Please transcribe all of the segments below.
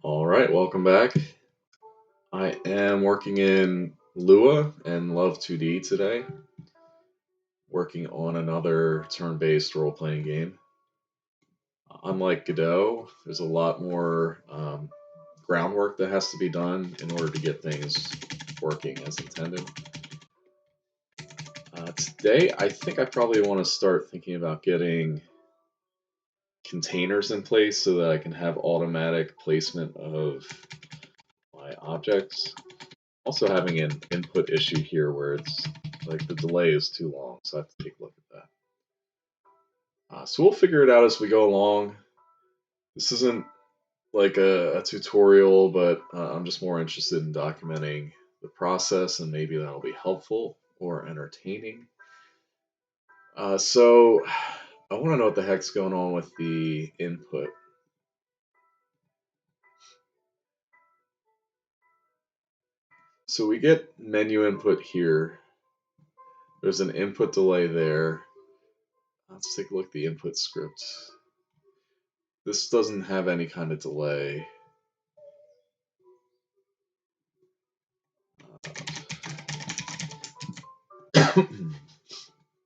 All right, welcome back. I am working in Lua and Love 2D today, working on another turn-based role-playing game. Unlike Godot, there's a lot more groundwork that has to be done in order to get things working as intended. Today, I think I probably want to start thinking about getting containers in place so that I can have automatic placement of my objects. Also having an input issue here where it's like the delay is too long, so I have to take a look at that. So we'll figure it out as we go along. This isn't like a tutorial, but I'm just more interested in documenting the process, and maybe that'll be helpful or entertaining. So I want to know what the heck's going on with the input. So we get menu input here. There's an input delay there. Let's take a look at the input script. This doesn't have any kind of delay.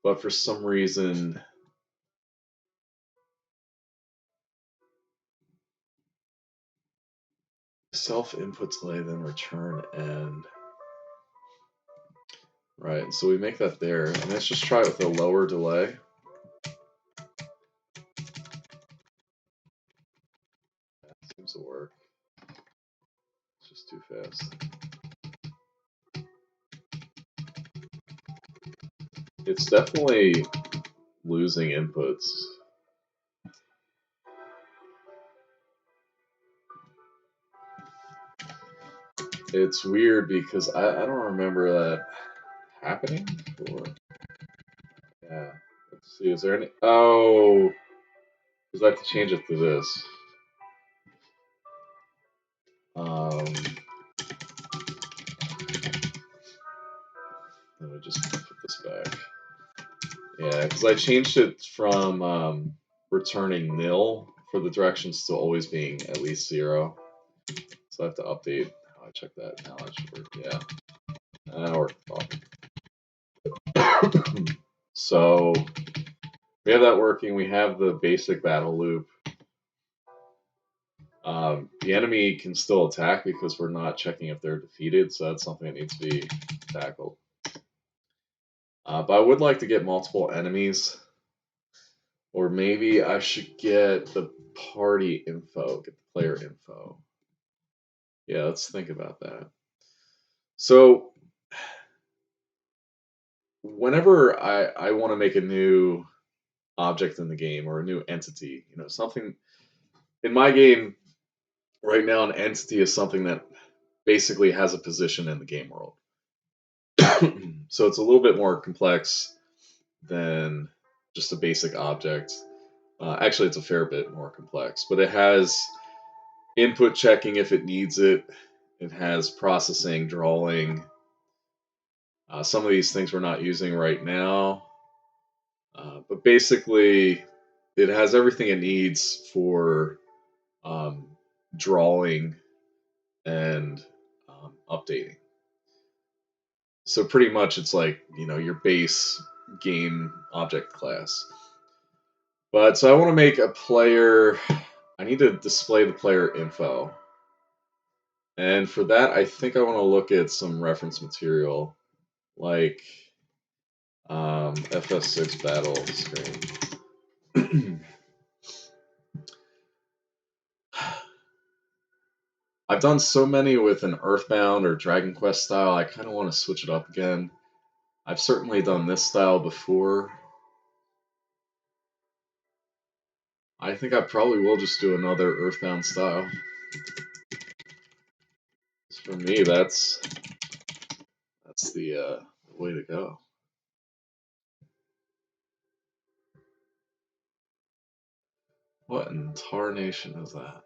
But for some reason, self input delay, then return end. Right, so we make that there. And let's just try it with a lower delay. That seems to work. It's just too fast. It's definitely losing inputs. It's weird because I don't remember that happening before. Yeah. Let's see, is there any... Oh! Because I have to change it to this. Let me just put this back. Yeah, because I changed it from returning nil for the directions to always being at least 0. So I have to update how I check that. Now that should work. Yeah. That'll work. So we have that working. We have the basic battle loop. The enemy can still attack because we're not checking if they're defeated, so that's something that needs to be tackled. But I would like to get multiple enemies. Or maybe I should get the party info, get the player info. Yeah, let's think about that. So, whenever I want to make a new object in the game or a new entity, something in my game right now, an entity is something that basically has a position in the game world. So it's a little bit more complex than just a basic object. Actually, it's a fair bit more complex, but it has input checking if it needs it. It has processing, drawing. Some of these things we're not using right now. But basically, it has everything it needs for drawing and updating. So pretty much it's like, your base game object class. But so I want to make a player, I need to display the player info. And for that, I think I want to look at some reference material like FS6 battle screen. I've done so many with an Earthbound or Dragon Quest style, I kind of want to switch it up again. I've certainly done this style before. I think I probably will just do another Earthbound style. For me, that's the way to go. What in tarnation is that?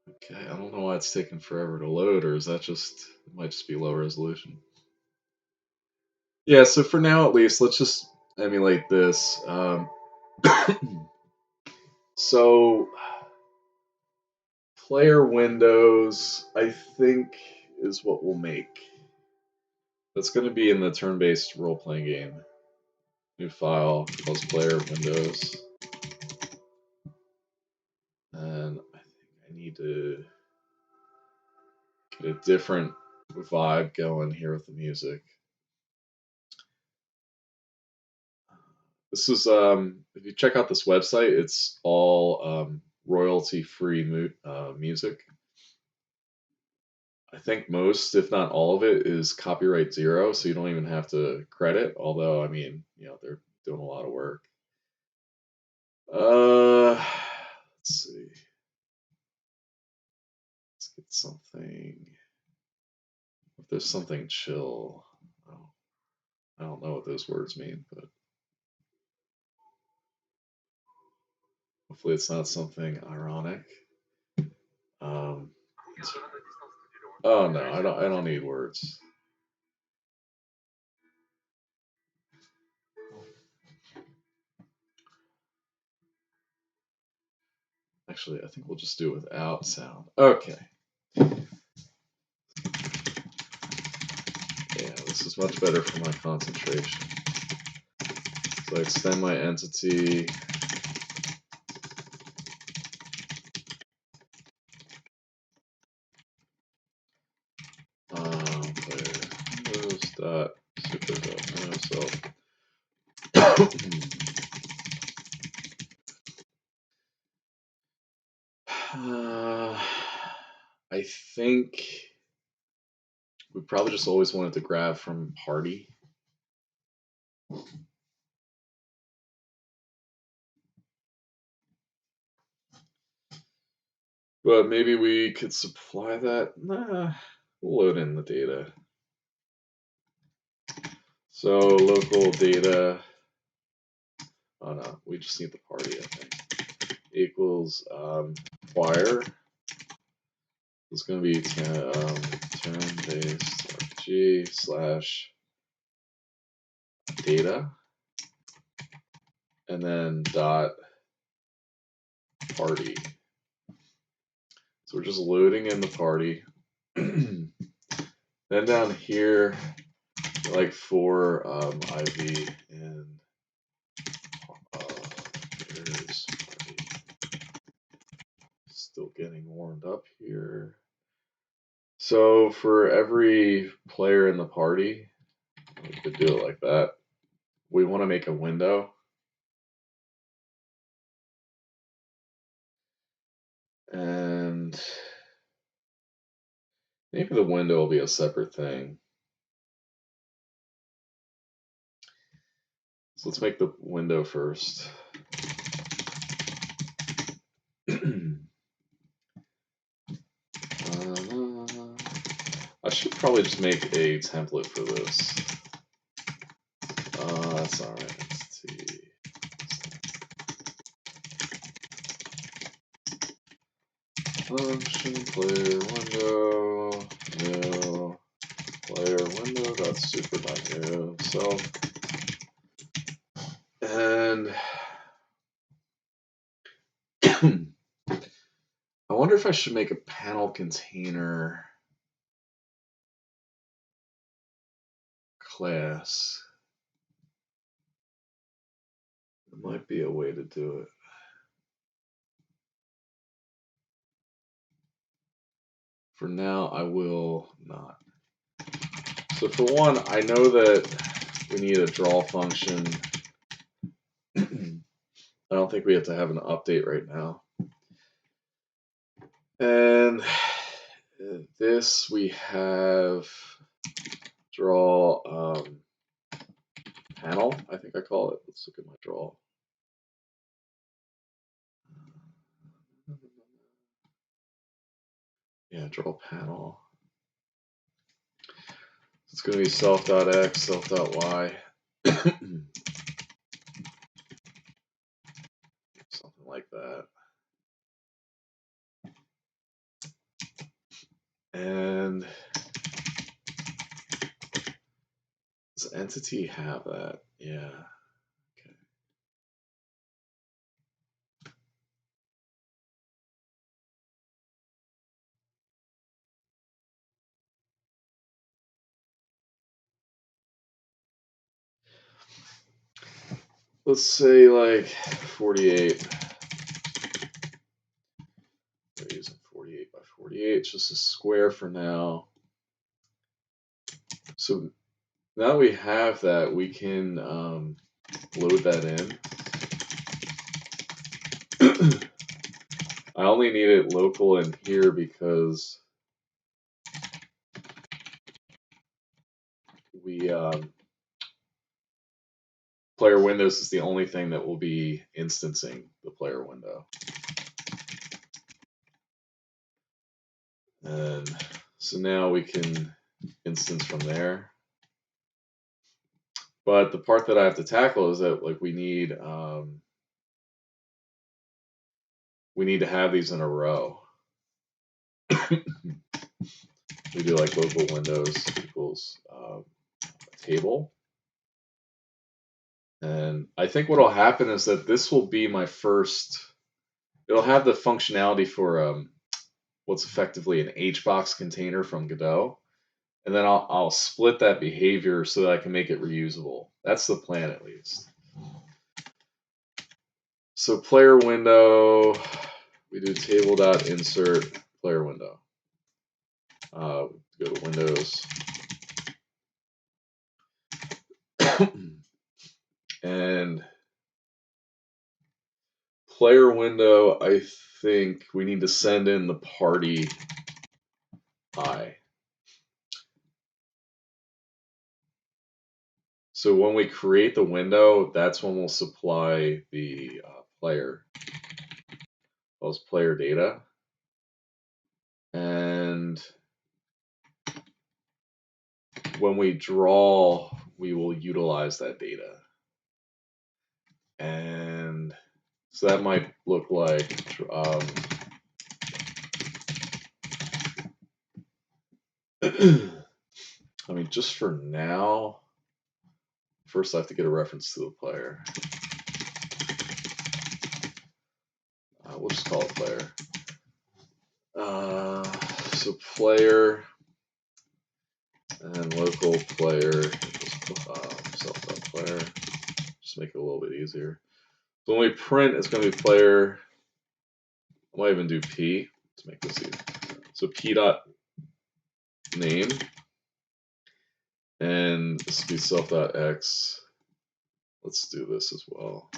Okay, I don't know why it's taking forever to load, or is that just, it might just be low resolution. Yeah, so for now at least, let's just emulate this. So player windows, I think, is what we'll make. That's going to be in the turn-based role-playing game. New file plus player windows. And I think I need to get a different vibe going here with the music. This is if you check out this website, it's all royalty-free music. I think most, if not all of it, is copyright 0, so you don't even have to credit. Although, I mean, you know, they're doing a lot of work. Let's see. Let's get something. If there's something chill, I don't know what those words mean, but hopefully it's not something ironic. Oh no, I don't need words. Actually, I think we'll just do it without sound. Okay. Yeah, this is much better for my concentration. So I extend my entity. Player windows dot super dot I think we probably just always wanted to grab from party. But maybe we could supply that. Nah, we'll load in the data. So local data. Oh no, we just need the party, I think. Equals acquire. It's going to be turn-based RPG slash data. And then dot party. So we're just loading in the party. Then down here, like for IV and there's party. Still getting warmed up here. So for every player in the party, we could do it like that. We want to make a window. And maybe the window will be a separate thing. So let's make the window first. I should probably just make a template for this. That's alright. Function player window new player window dot super dot new. So and I wonder if I should make a panel container class. There might be a way to do it. For now, I will not. So for one, I know that we need a draw function. I don't think we have to have an update right now. And this we have draw panel, I think I call it. Let's look at my draw. Yeah, draw panel. It's going to be self.x, self.y. Something like that. And does entity have that? Yeah. Okay. let's say like 48. We're using 48 by 48. It's just a square for now. So now we have that, we can load that in. I only need it local in here because we player windows is the only thing that will be instancing the player window. And so now we can instance from there. But the part that I have to tackle is that like we need to have these in a row. We do like local windows equals a table. And I think what will happen is that this will be my first, it'll have the functionality for what's effectively an HBox container from Godot. And then I'll split that behavior so that I can make it reusable. That's the plan, at least. So player window, we do table.insert player window. Go to Windows. And player window, I think we need to send in the party I. So when we create the window, that's when we'll supply the player, those player data. And when we draw, we will utilize that data. And so that might look like I mean, just for now, first I have to get a reference to the player. We'll just call it player. So player and local player self.player. Just make it a little bit easier. So when we print, it's going to be player. I might even do p to make this easy. So p dot name, and this will be self.x. Let's do this as well.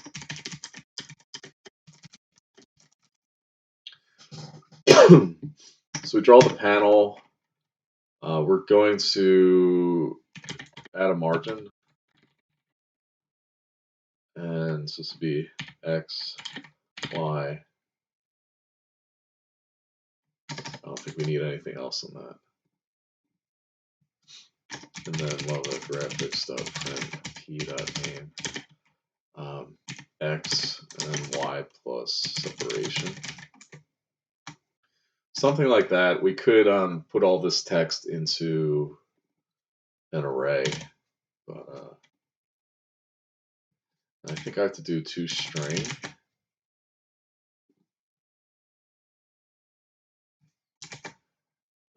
So we draw the panel. We're going to add a margin. And so this will be x, y. I don't think we need anything else in that. And then love the graphics stuff, print p.name, x, and then y plus separation. Something like that. We could put all this text into an array, but I think I have to do toString.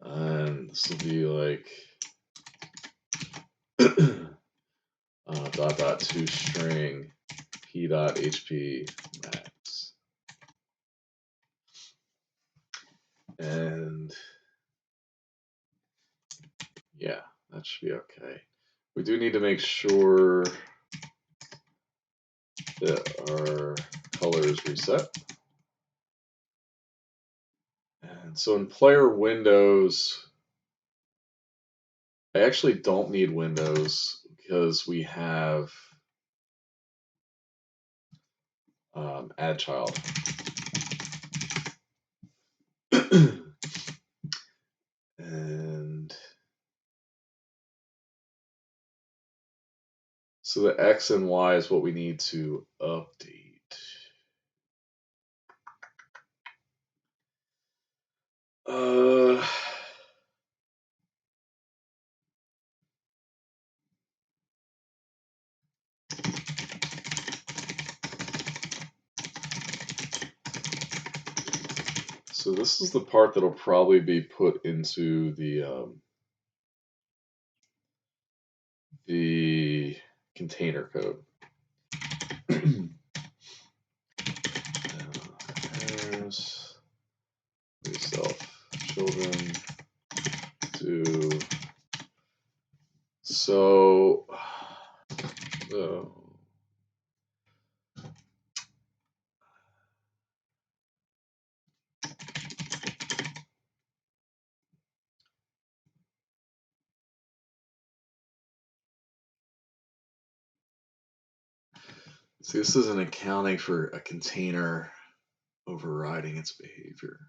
And this will be like dot toString p.hp max. And yeah, that should be okay. We do need to make sure that our color is reset. And so in player windows, I actually don't need windows because we have add child. And so the X and Y is what we need to update. So this is the part that'll probably be put into the container code. children do. So, see, this isn't accounting for a container overriding its behavior.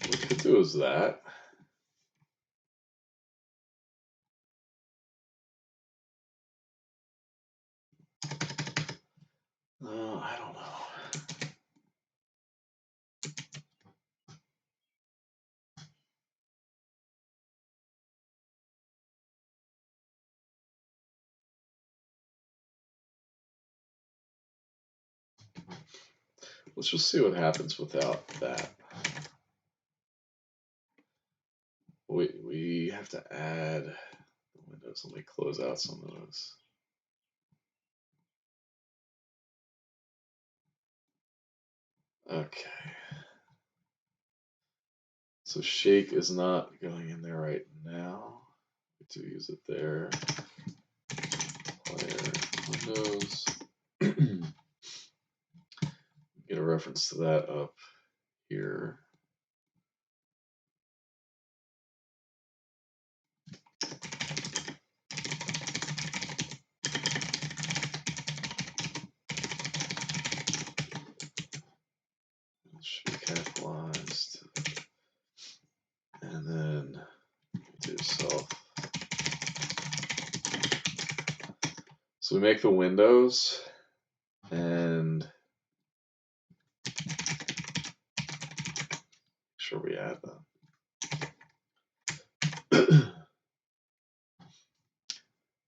What we could do is that. I don't know. Let's just see what happens without that. We have to add the windows. Let me close out some of those. Okay. So shake is not going in there right now. To use it there. Player windows. Get a reference to that up here. It should be capitalized. And then do self. So we make the windows and make sure we add them.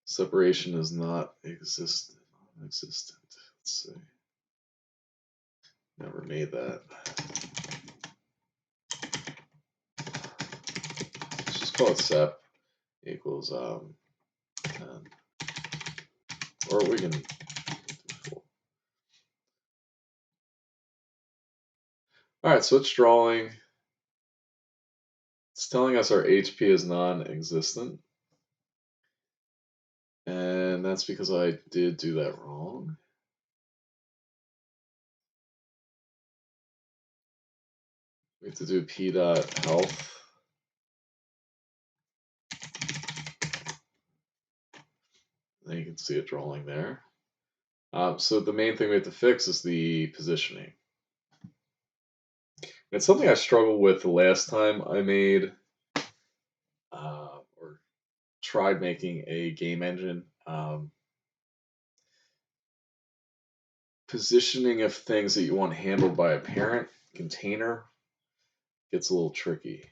Separation is not non-existent. Let's see. Never made that. Let's just call it sep equals 10. Or we can do 4. All right, so it's drawing. It's telling us our HP is non-existent. And that's because I did do that wrong. We have to do p.health. Then you can see it drawing there. So the main thing we have to fix is the positioning. It's something I struggled with the last time I made or tried making a game engine. Positioning of things that you want handled by a parent container gets a little tricky.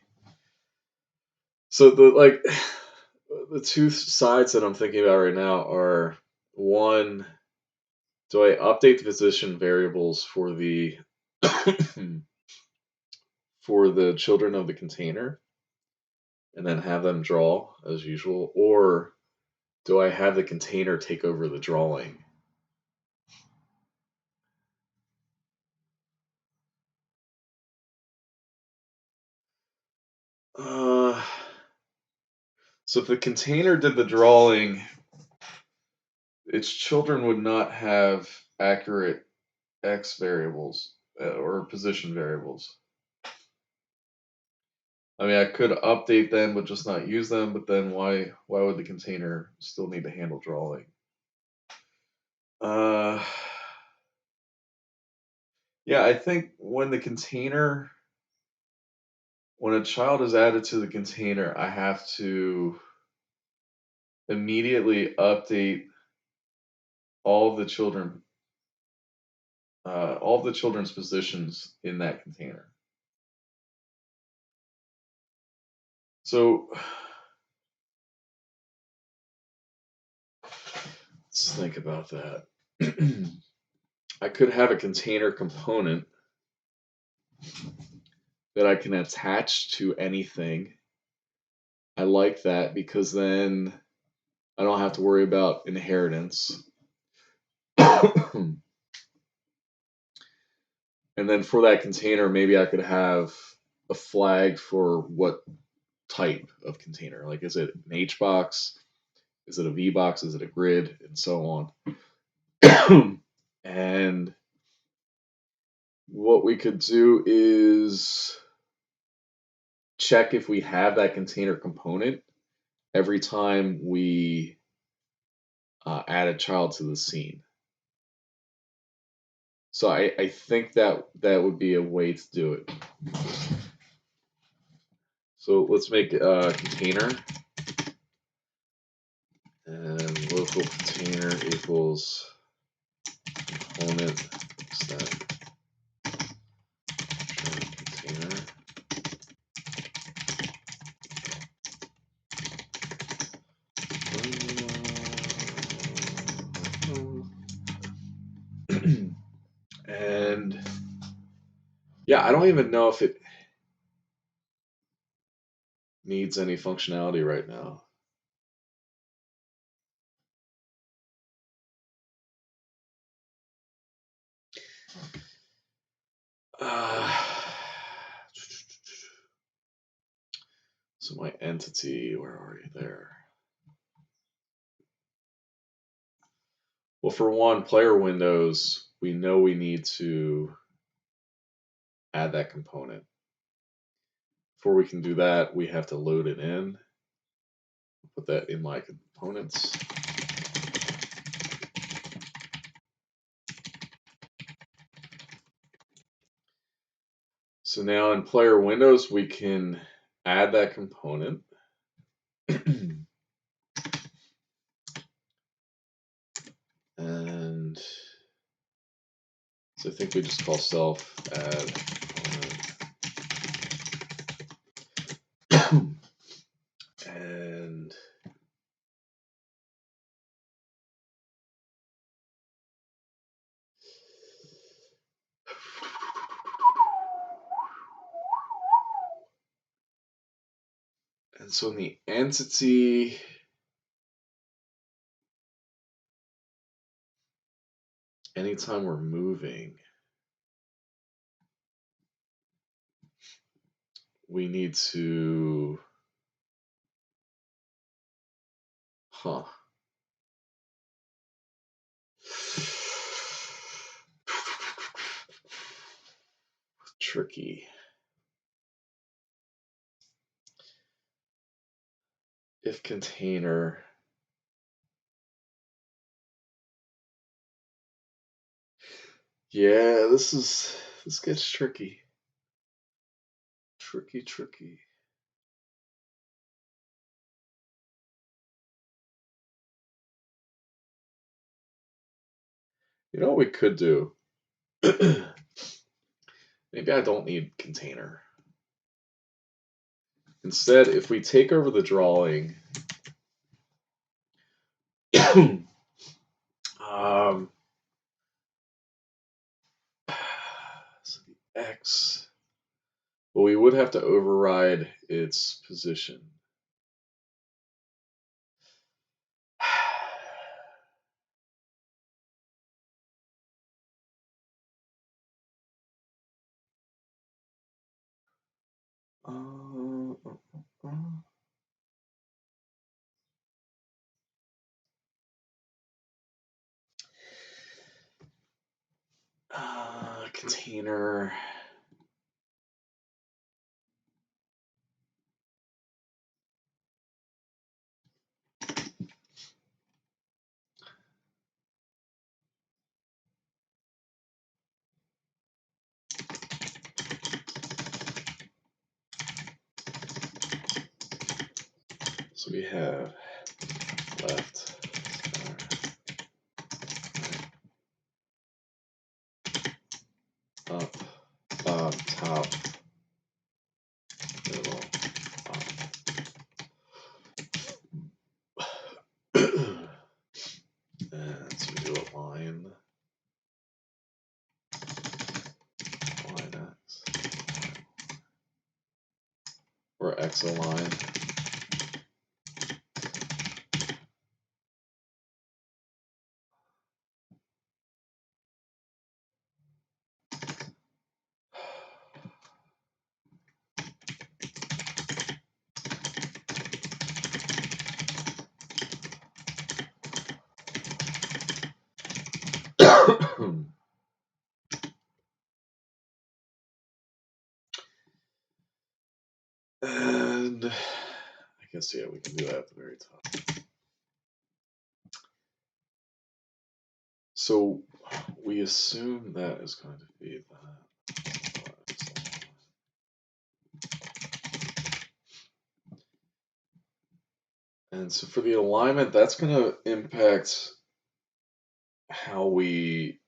So the two sides that I'm thinking about right now are, one, do I update the position variables for the for the children of the container and then have them draw as usual, or do I have the container take over the drawing? So if the container did the drawing, its children would not have accurate X variables or position variables. I mean, I could update them but just not use them, but then why would the container still need to handle drawing? Yeah, I think when a child is added to the container, I have to immediately update all of the children's positions in that container. So Let's think about that. I could have a container component that I can attach to anything. I like that because then I don't have to worry about inheritance. And then for that container, maybe I could have a flag for what type of container. Like, is it an H box? Is it a V box? Is it a grid? And so on. And what we could do is check if we have that container component every time we add a child to the scene. So I think that would be a way to do it. So let's make a container, and local container equals component extend container. And yeah, I don't even know if it needs any functionality right now. So my entity, where are you there? Well, for one, player windows, we know we need to add that component. Before we can do that, we have to load it in. Put that in my components. So now in player windows, we can add that component. And so I think we just call self add component. And so in the entity, anytime we're moving, we need to, tricky. If container, yeah, this gets tricky. Tricky. You know what we could do? Maybe I don't need container. Instead, if we take over the drawing, so the X, well, we would have to override its position. Container. So we have left, up, bottom, top, middle, up. And X align. And I guess, yeah, we can do that at the very top. So we assume that is going to be that. And so for the alignment, that's going to impact how we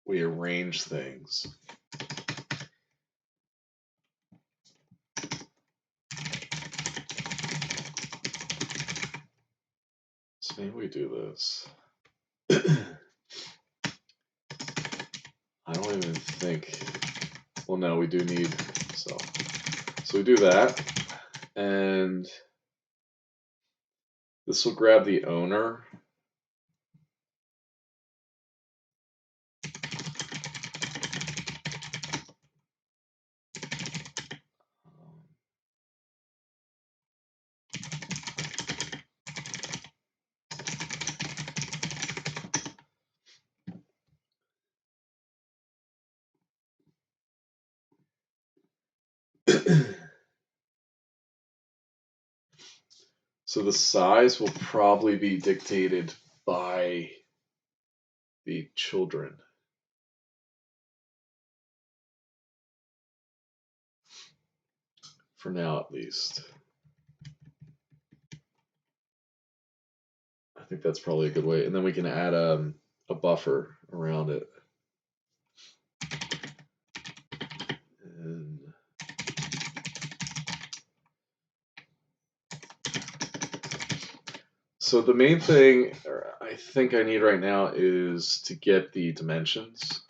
arrange things. So maybe we do this. I don't even think, well, no, we do need, so we do that, and this will grab the owner. So the size will probably be dictated by the children. For now, at least. I think that's probably a good way. And then we can add a buffer around it. And so the main thing I think I need right now is to get the dimensions.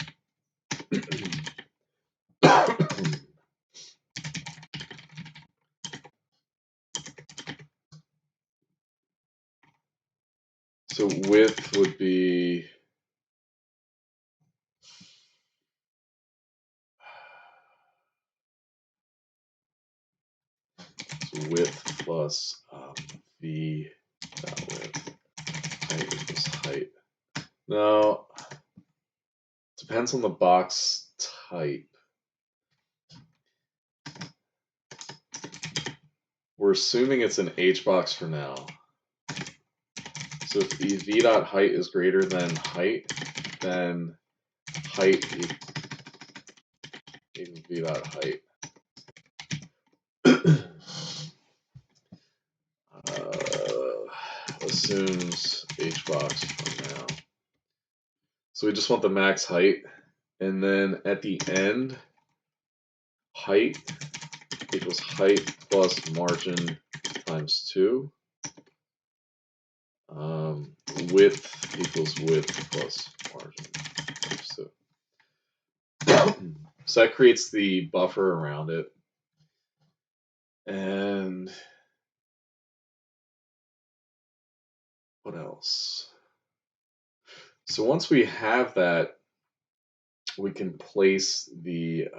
So width would be width plus v dot width. Height equals height. No, depends on the box type. We're assuming it's an H box for now. So if the v dot height is greater than height, then height equals v dot height. Assumes H box for now. So we just want the max height, and then at the end, height equals height plus margin times 2. Width equals width plus margin times 2. So that creates the buffer around it. And what else? So once we have that, we can place the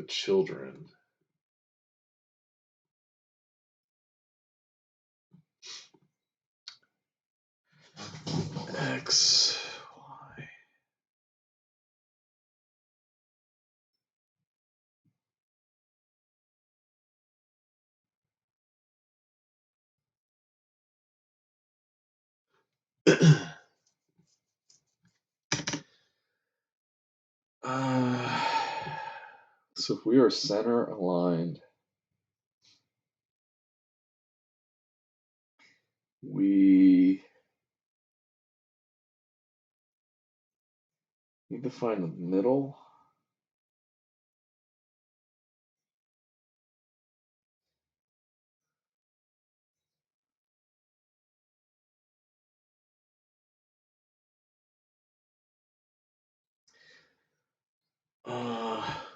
children. X, Y. So if we are center aligned, we need to find the middle.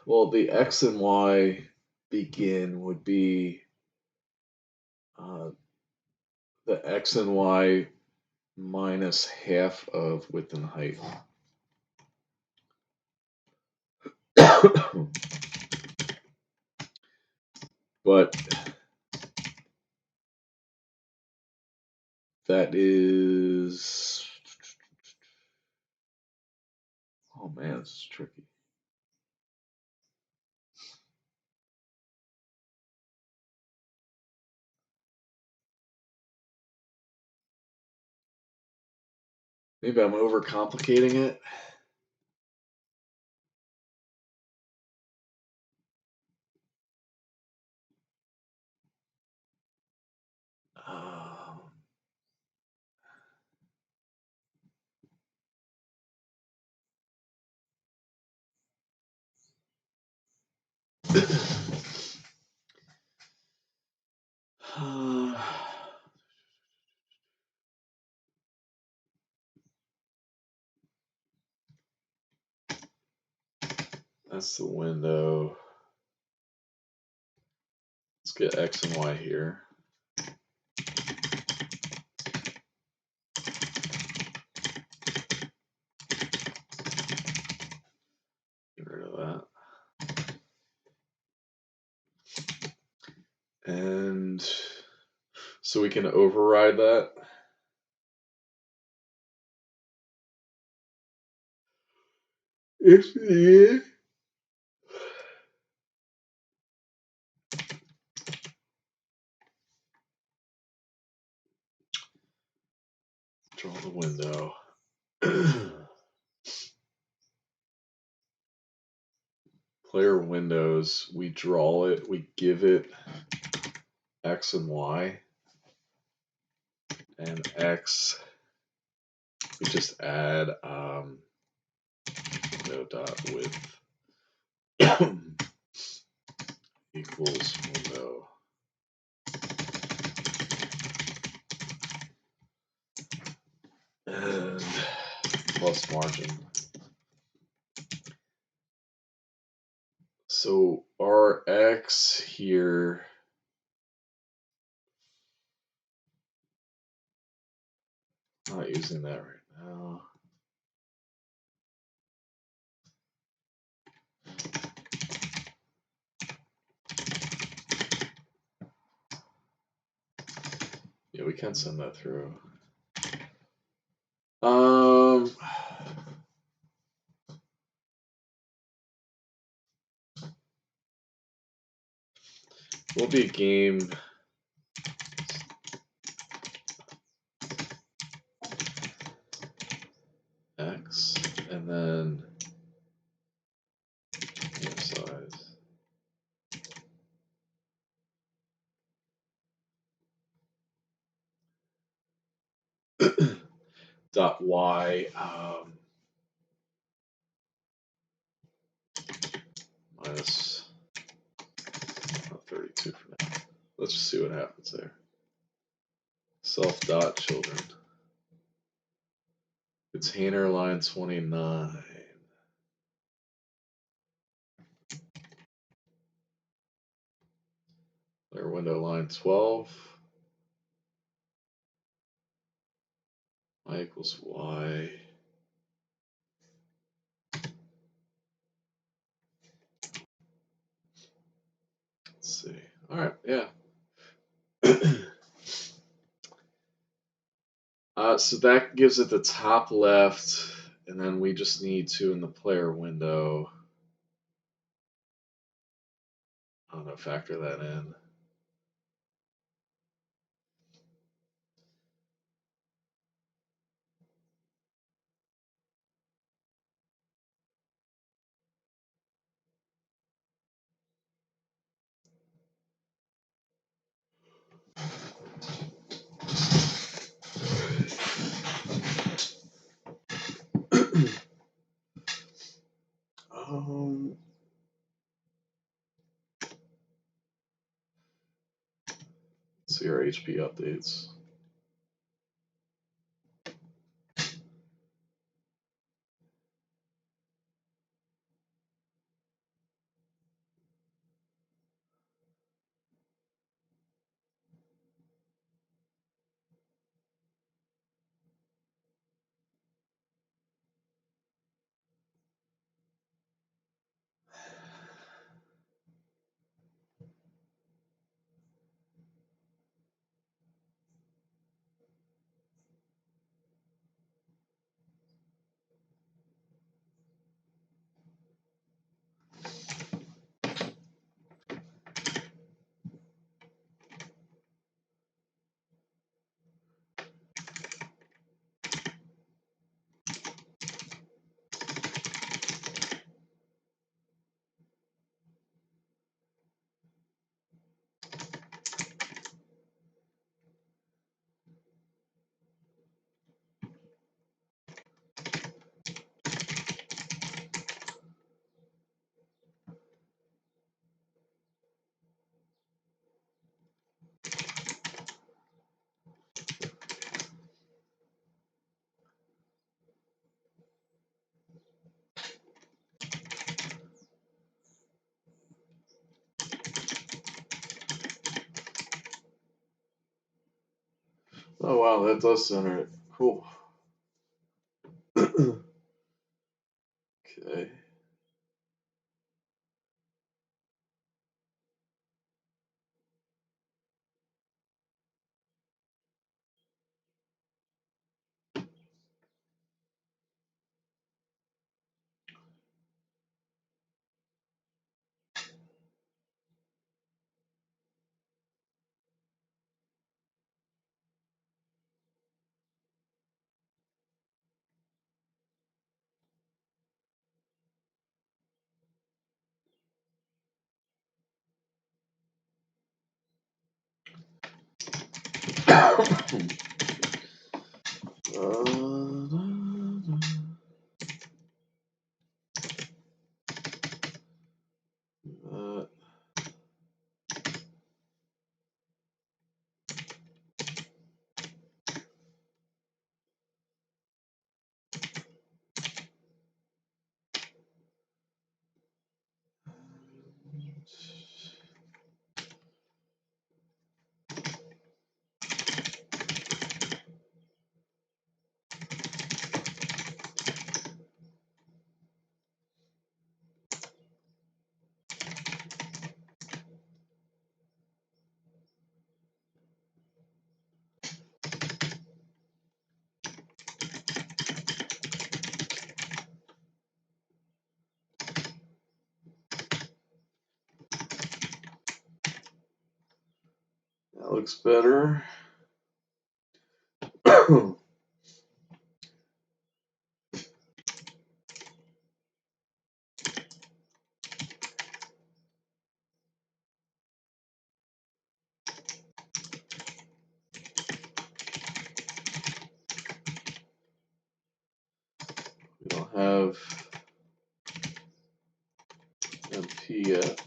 Well, the X and Y begin would be the x and y minus half of width and height. But that is, oh man, this is tricky. Maybe I'm overcomplicating it. That's the window. Let's get X and Y here. Get rid of that. And so we can override that. If the draw the window. Player windows, we draw it, we give it X and Y. And X, we just add window dot width equals window. And plus margin. So our X here, not using that right now. Yeah, we can send that through. Will be game X and then game size. Dot Y minus 32 for now. Let's just see what happens there. Self dot children. Container line 29. Player window line 12. Y equals Y. Let's see. All right, yeah. So that gives it the top left, and then we just need to, in the player window, I don't know, factor that in. Let's see our HP updates. Oh wow, that does center it. Cool. Okay. Uh, that looks better. We don't have MP yet.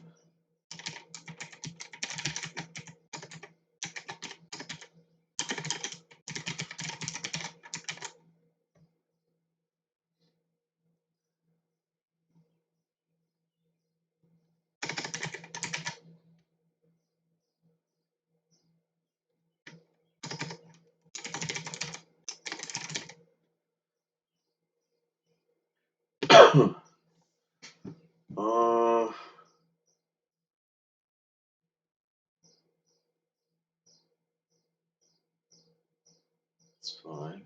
uh, it's fine.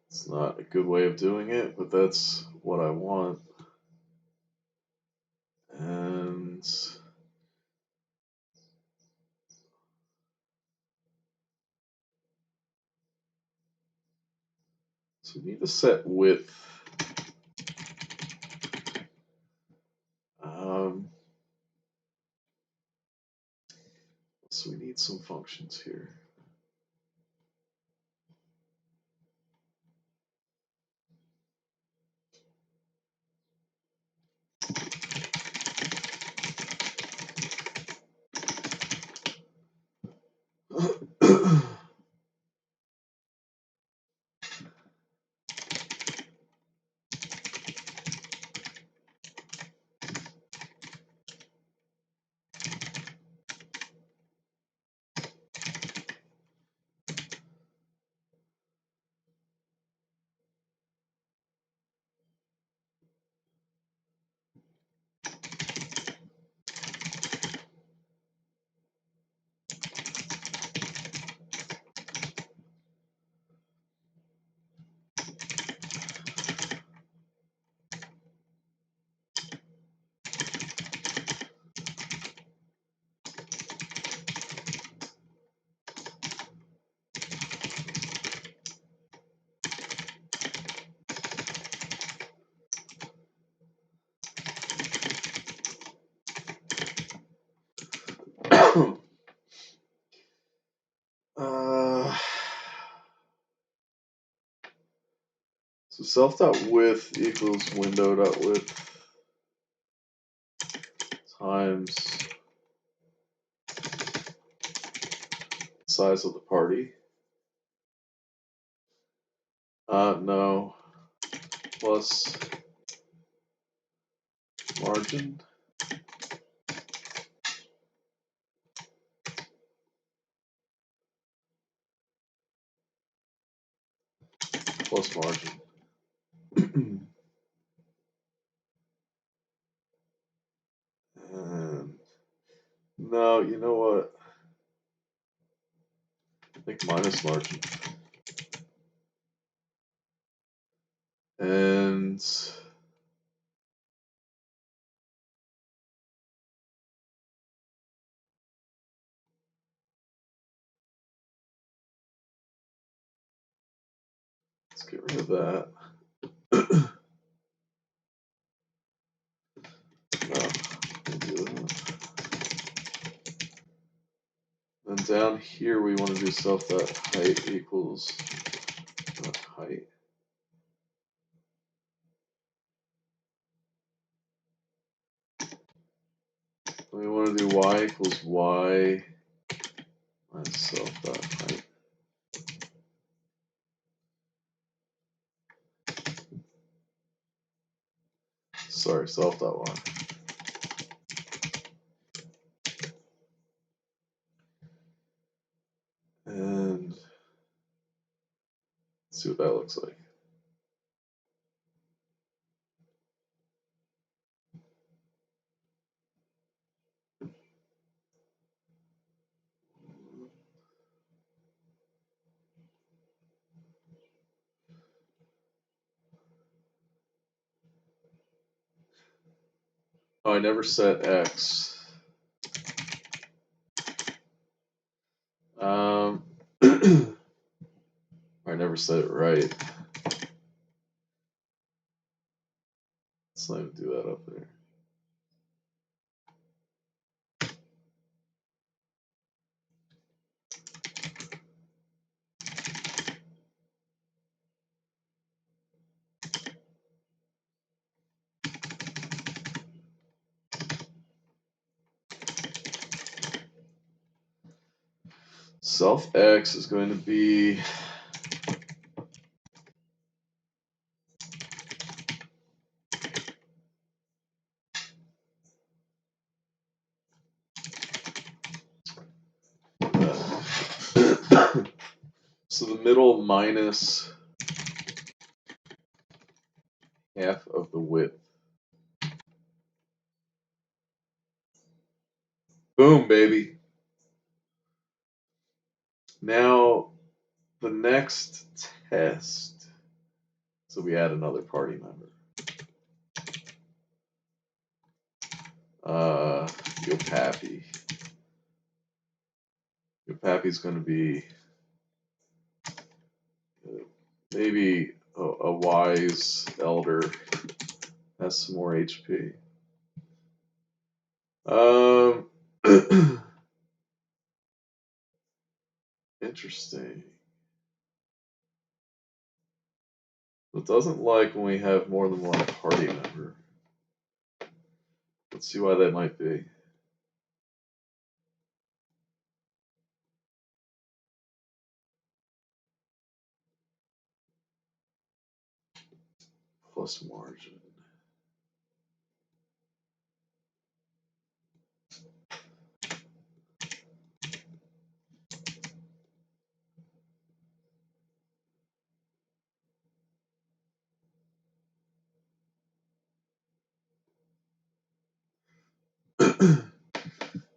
It's not a good way of doing it, but that's what I want. And so we need to set width. So we need some functions here. So self.width equals window.width times size of the party. No. plus margin plus margin. And no, you know what? I think minus margin. And let's get rid of that. We'll do that. And down here we want to do self.height equals height. We want to do y equals y minus self.height. Sorry, self.y. And let's see what that looks like. Oh, I never set x. I never set it right. Let's not even do that up there. Self x is going to be so the middle minus half of the width. Boom, baby. Now, the next test. So we add another party member. Yopappy. Yopappy's going to be maybe a wise elder. Has some more HP. Interesting. It doesn't like when we have more than one party member. Let's see why that might be. Plus margin.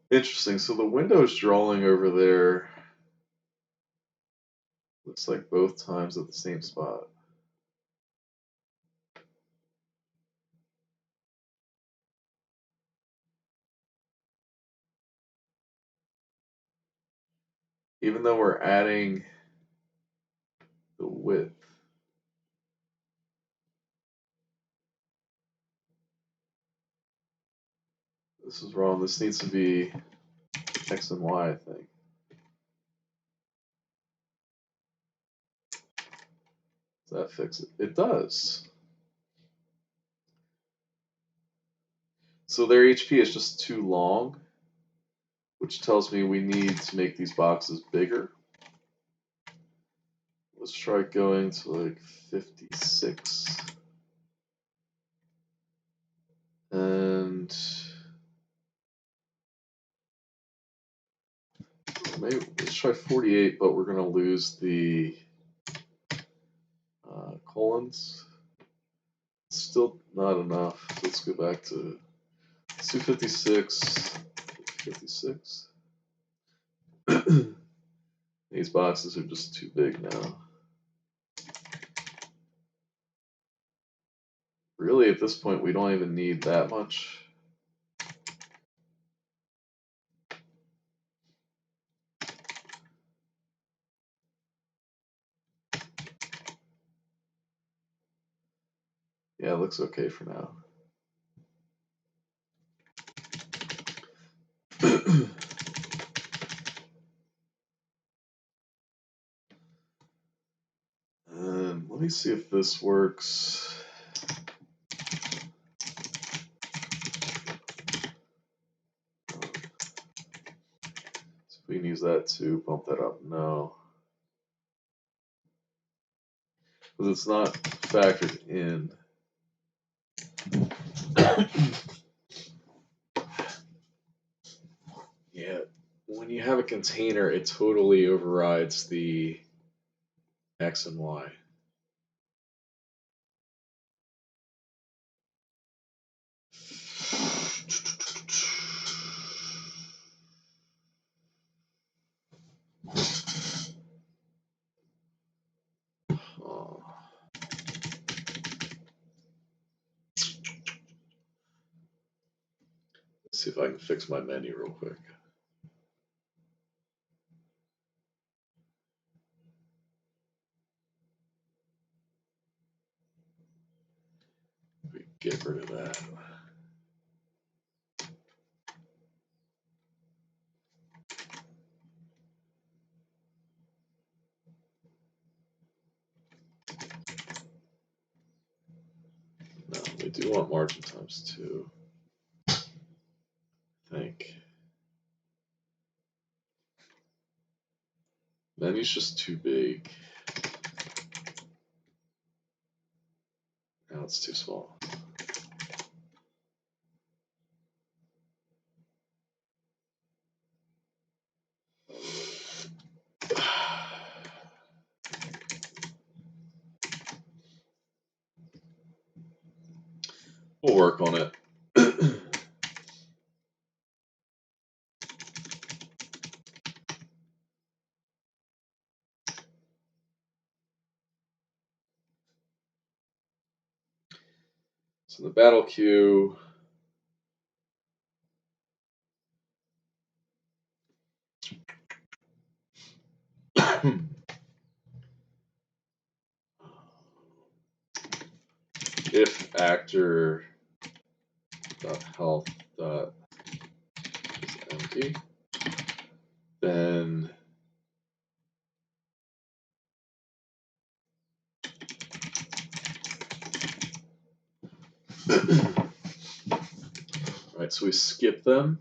Interesting. So the window's drawing over there. Looks like both times at the same spot. Even though we're adding the width. This is wrong. This needs to be X and Y, I think. Does that fix it? It does. So their HP is just too long, which tells me we need to make these boxes bigger. Let's try going to like 56. And maybe let's try 48, but we're going to lose the colons. Still not enough. So let's go back to 256, 56. These boxes are just too big now. Really, at this point, we don't even need that much. Yeah, it looks okay for now. Let me see if this works. So if we can use that to bump that up. No. Because it's not factored in. Yeah, when you have a container, it totally overrides the X and Y. Oh. Let's see if I can fix my menu real quick. We get rid of that. No, we do want margin times 2. I think. Menu's just too big. Now it's too small. We'll work on it. So the battle queue. If actor dot health dot is empty, then right, so we skip them.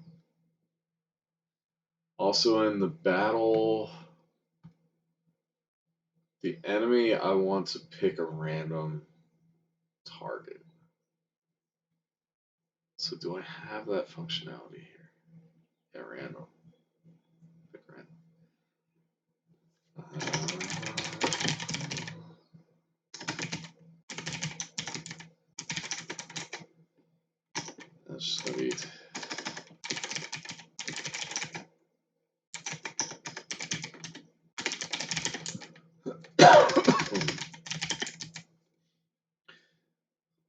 Also in the battle, the enemy, I want to pick a random target. So do I have that functionality here? Yeah, random. Pick random. That's just gonna be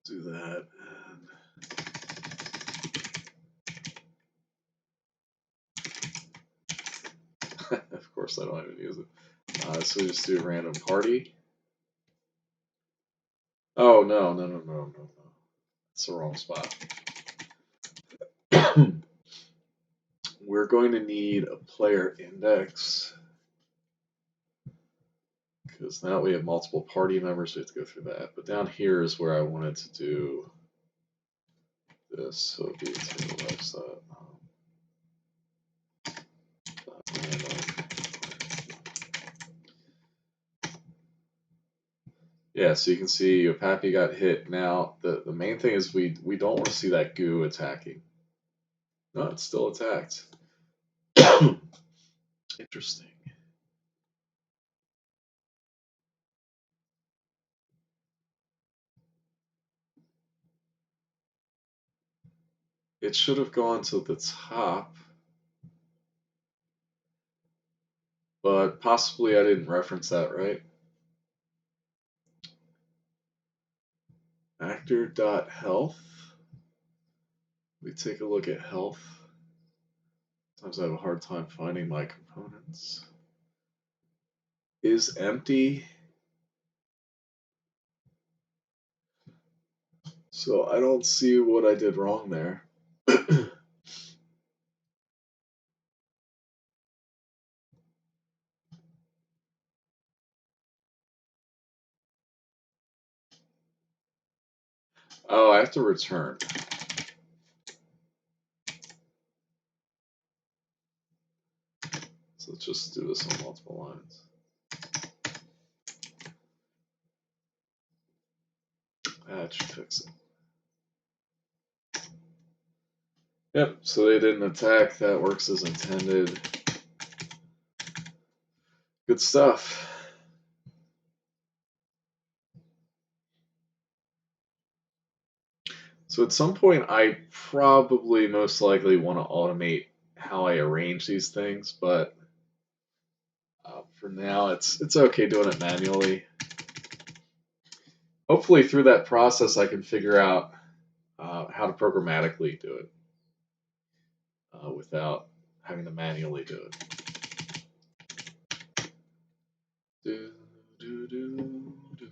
do that. And of course, I don't even use it. So we just do a random party. Oh no! It's the wrong spot. We're going to need a player index because now we have multiple party members. We have to go through that. But down here is where I wanted to do this. So it'd be table X random. Yeah, so you can see if Happy got hit. Now the main thing is we don't want to see that goo attacking. No, it's still attacked. Interesting. It should have gone to the top, but possibly I didn't reference that right. Actor.health. We take a look at health. Sometimes I have a hard time finding my components. Is empty. So I don't see what I did wrong there. Oh, I have to return. So let's just do this on multiple lines. That should fix it. Yep, so they didn't attack. That works as intended. Good stuff. So at some point, I probably most likely want to automate how I arrange these things, but for now, it's okay doing it manually. Hopefully, through that process, I can figure out how to programmatically do it without having to manually do it. Do, do, do, do.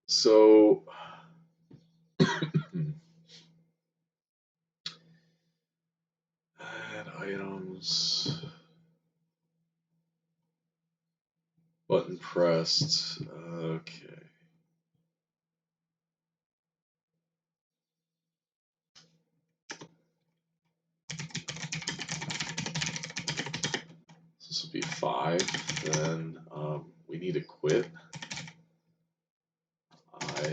So, add items, button pressed. Okay. This would be 5. Then we need to quit. I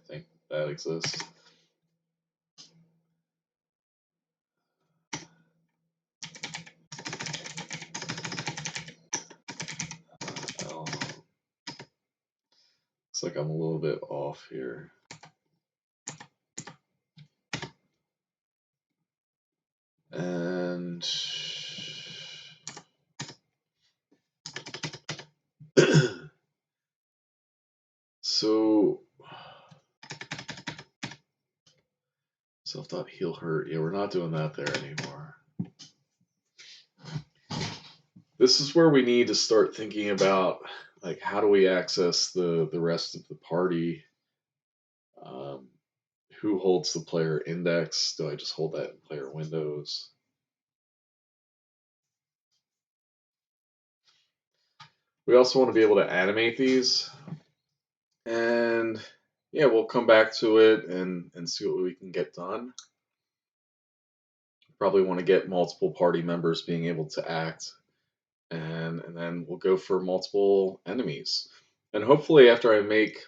think that exists. Looks like I'm a little bit off here. And so self.heal hurt. Yeah, we're not doing that there anymore. This is where we need to start thinking about, like, how do we access the rest of the party? Who holds the player index? Do I just hold that in player windows? We also want to be able to animate these. And yeah, we'll come back to it and see what we can get done. Probably want to get multiple party members being able to act. And then we'll go for multiple enemies. And hopefully after I make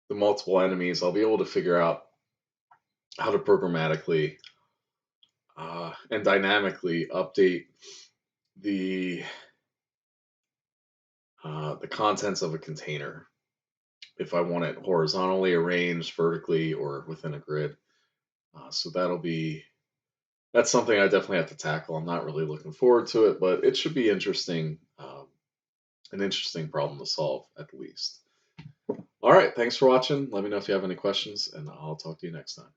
the multiple enemies, I'll be able to figure out how to programmatically and dynamically update the contents of a container if I want it horizontally arranged, vertically, or within a grid. So that's something I definitely have to tackle. I'm not really looking forward to it, but it should be interesting, an interesting problem to solve at least. All right, thanks for watching. Let me know if you have any questions, and I'll talk to you next time.